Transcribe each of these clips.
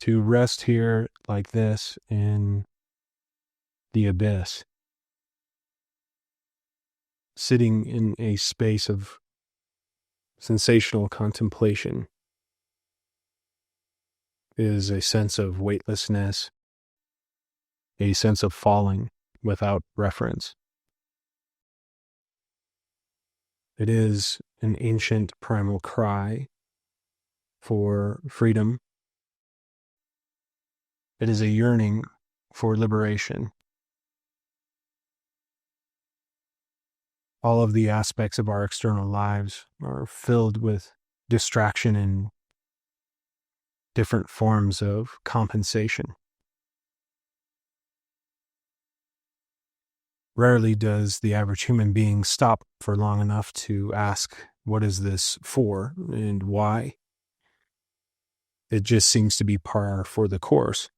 to rest here like this in the abyss, sitting in a space of sensational contemplation, is a sense of weightlessness, a sense of falling without reference. It is an ancient primal cry for freedom. It is a yearning for liberation. All of the aspects of our external lives are filled with distraction and different forms of compensation. Rarely does the average human being stop for long enough to ask, what is this for and why? It just seems to be par for the course.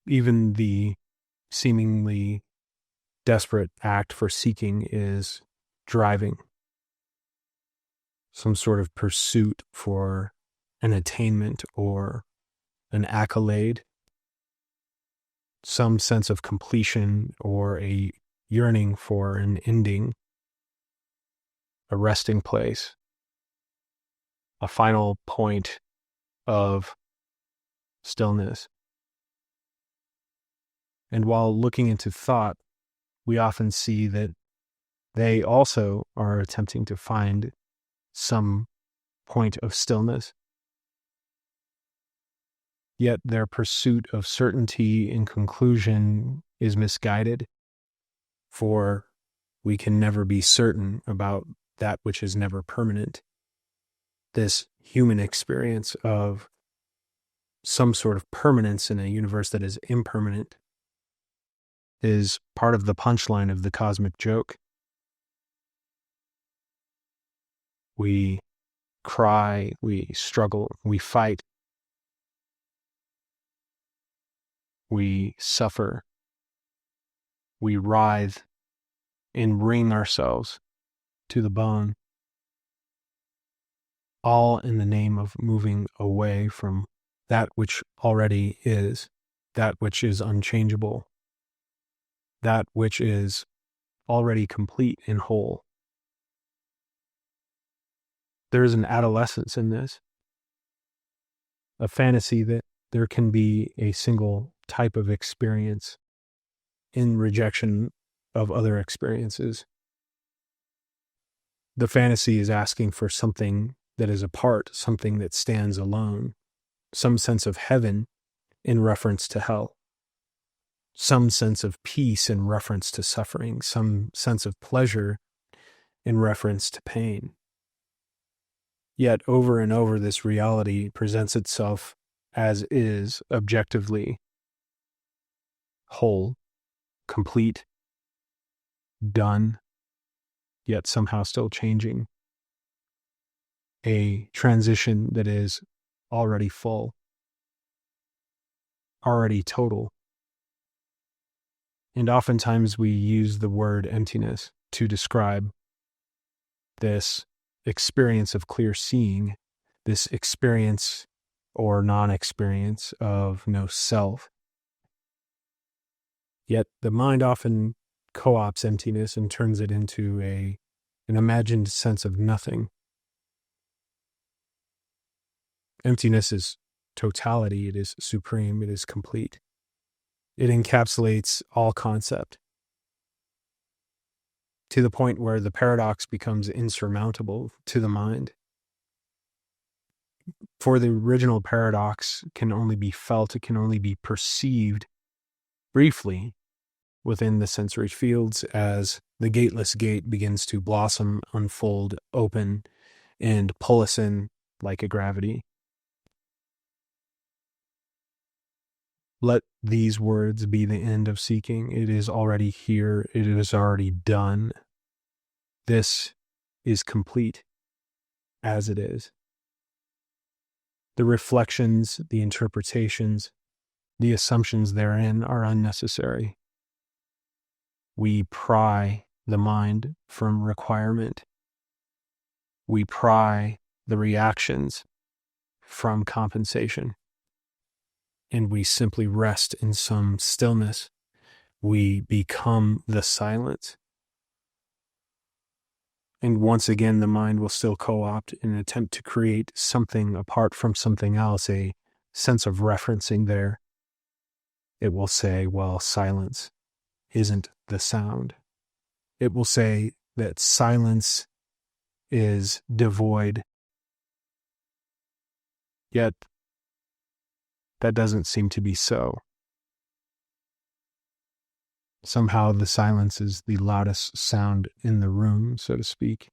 Even the seemingly desperate act for seeking is driving. Some sort of pursuit for an attainment or an accolade, some sense of completion or a yearning for an ending, a resting place, a final point of stillness. And while looking into thought, we often see that they also are attempting to find some point of stillness. Yet their pursuit of certainty and conclusion is misguided, for we can never be certain about that which is never permanent. This human experience of some sort of permanence in a universe that is impermanent is part of the punchline of the cosmic joke. We cry, we struggle, we fight, we suffer, we writhe and wring ourselves to the bone, all in the name of moving away from that which already is, that which is unchangeable, that which is already complete and whole. There is an adolescence in this, a fantasy that there can be a single type of experience in rejection of other experiences. The fantasy is asking for something that is apart, something that stands alone, some sense of heaven in reference to hell, some sense of peace in reference to suffering, some sense of pleasure in reference to pain. Yet over and over, this reality presents itself as is, objectively whole, complete, done, yet somehow still changing. A transition that is already full, already total. And oftentimes we use the word emptiness to describe this experience of clear seeing, this experience or non-experience of no self. Yet the mind often co-opts emptiness and turns it into an imagined sense of nothing. Emptiness is totality, it is supreme, it is complete. It encapsulates all concept, to the point where the paradox becomes insurmountable to the mind. For the original paradox can only be felt, it can only be perceived briefly within the sensory fields as the gateless gate begins to blossom, unfold, open, and pull us in like a gravity. Let these words be the end of seeking. It is already here. It is already done. This is complete as it is. The reflections, the interpretations, the assumptions therein are unnecessary. We pry the mind from requirement. We pry the reactions from compensation, and we simply rest in some stillness. We become the silence. And once again, the mind will still co-opt in an attempt to create something apart from something else, a sense of referencing there. It will say, well, silence isn't the sound. It will say that silence is devoid. Yet, that doesn't seem to be so. Somehow the silence is the loudest sound in the room, so to speak.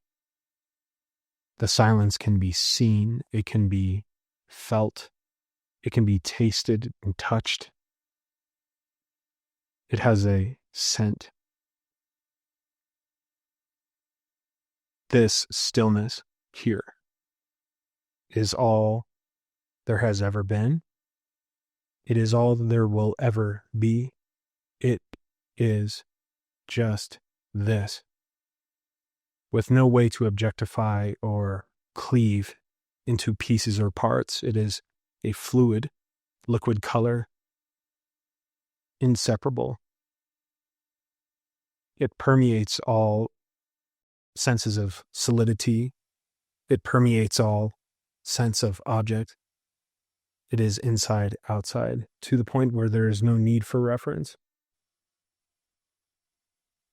The silence can be seen, it can be felt, it can be tasted and touched. It has a scent. This stillness here is all there has ever been. It is all there will ever be. It is just this, with no way to objectify or cleave into pieces or parts. It is a fluid, liquid color, inseparable. It permeates all senses of solidity. It permeates all sense of object. It is inside, outside, to the point where there is no need for reference.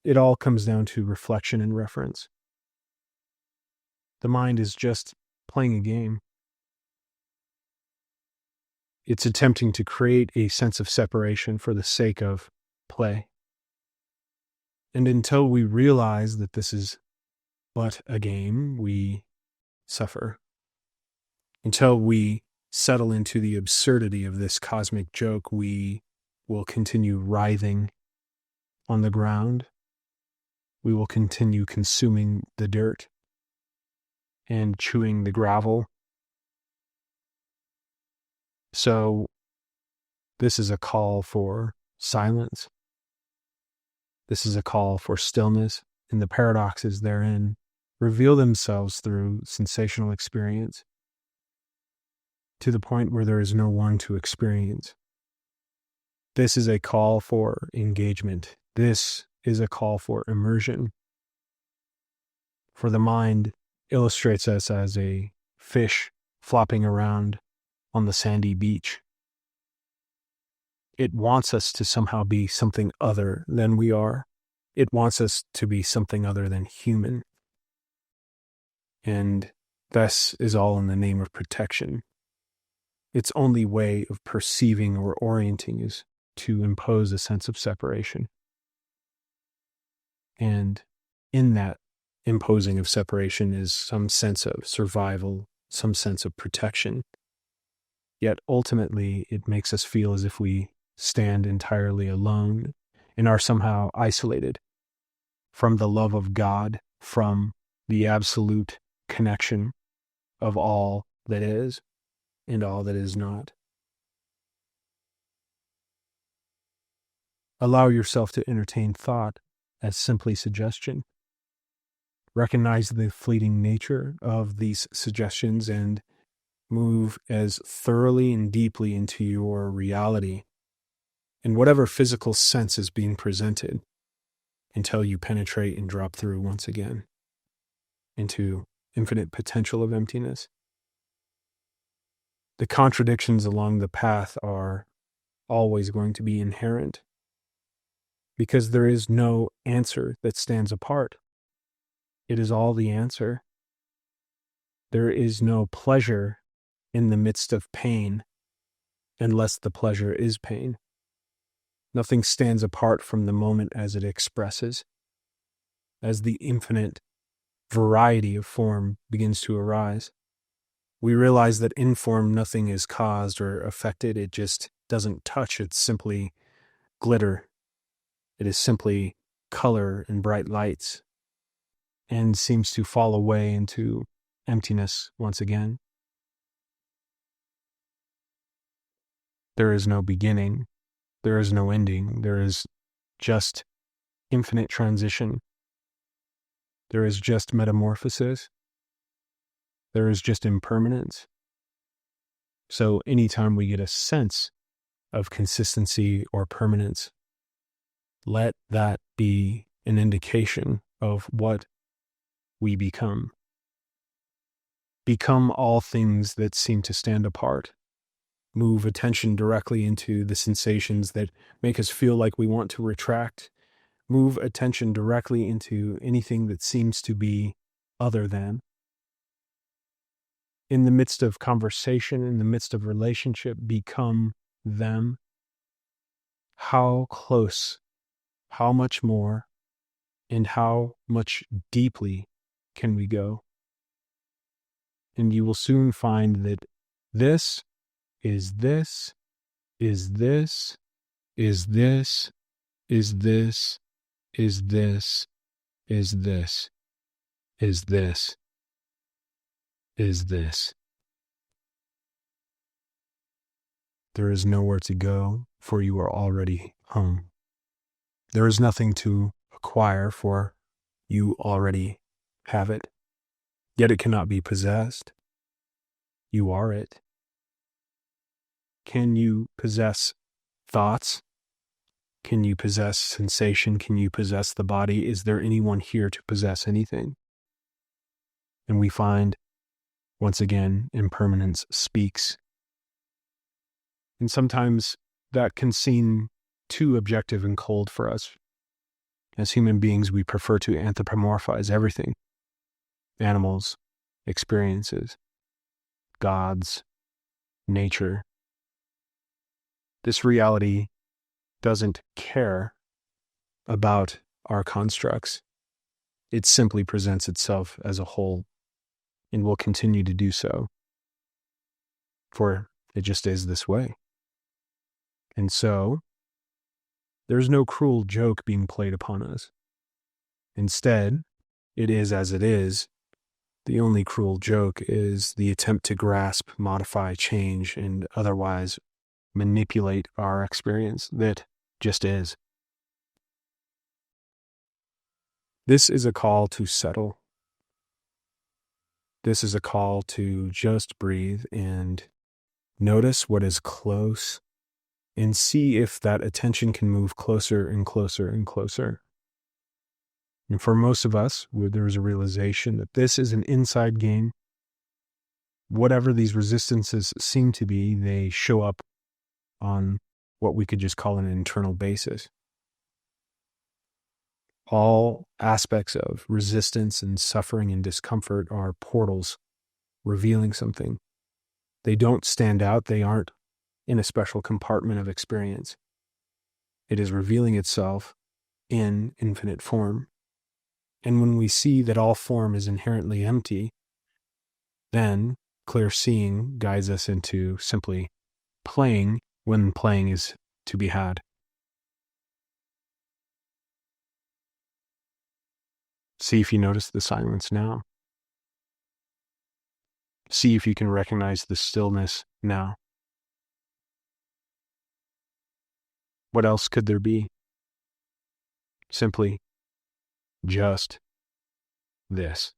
It all comes down to reflection and reference. The mind is just playing a game. It's attempting to create a sense of separation for the sake of play. And until we realize that this is but a game, we suffer. Until we settle into the absurdity of this cosmic joke, we will continue writhing on the ground. We will continue consuming the dirt and chewing the gravel. So this is a call for silence. This is a call for stillness, and the paradoxes therein reveal themselves through sensational experience to the point where there is no one to experience. This is a call for engagement. This is a call for immersion. For the mind illustrates us as a fish flopping around on the sandy beach. It wants us to somehow be something other than we are. It wants us to be something other than human. And this is all in the name of protection. Its only way of perceiving or orienting is to impose a sense of separation. And in that imposing of separation is some sense of survival, some sense of protection. Yet ultimately, it makes us feel as if we stand entirely alone and are somehow isolated from the love of God, from the absolute connection of all that is and all that is not. Allow yourself to entertain thought as simply suggestion. Recognize the fleeting nature of these suggestions and move as thoroughly and deeply into your reality in whatever physical sense is being presented until you penetrate and drop through once again into infinite potential of emptiness. The contradictions along the path are always going to be inherent because there is no answer that stands apart. It is all the answer. There is no pleasure in the midst of pain unless the pleasure is pain. Nothing stands apart from the moment as it expresses. As the infinite variety of form begins to arise, we realize that in form nothing is caused or affected. It just doesn't touch. It's simply glitter. It is simply color and bright lights, and seems to fall away into emptiness once again. There is no beginning. There is no ending. There is just infinite transition. There is just metamorphosis. There is just impermanence. So anytime we get a sense of consistency or permanence, let that be an indication of what we become. Become all things that seem to stand apart. Move attention directly into the sensations that make us feel like we want to retract. Move attention directly into anything that seems to be other than. In the midst of conversation, in the midst of relationship, become them. How close, how much more, and how much deeply can we go? And you will soon find that this is this, is this, is this, is this, is this, is this, is this, is this. There is nowhere to go, for you are already home. There is nothing to acquire, for you already have it. Yet it cannot be possessed. You are it. Can you possess thoughts? Can you possess sensation? Can you possess the body? Is there anyone here to possess anything? And we find, once again, impermanence speaks. And sometimes that can seem too objective and cold for us. As human beings, we prefer to anthropomorphize everything. Animals, experiences, gods, nature. This reality doesn't care about our constructs. It simply presents itself as a whole and will continue to do so, for it just is this way. And so, there's no cruel joke being played upon us. Instead, it is as it is. The only cruel joke is the attempt to grasp, modify, change, and otherwise manipulate our experience that just is. This is a call to settle. This is a call to just breathe and notice what is close and see if that attention can move closer and closer and closer. And for most of us, there is a realization that this is an inside game. Whatever these resistances seem to be, they show up on what we could just call an internal basis. All aspects of resistance and suffering and discomfort are portals revealing something. They don't stand out. They aren't in a special compartment of experience. It is revealing itself in infinite form. And when we see that all form is inherently empty, then clear seeing guides us into simply playing when playing is to be had. See if you notice the silence now. See if you can recognize the stillness now. What else could there be? Simply just this.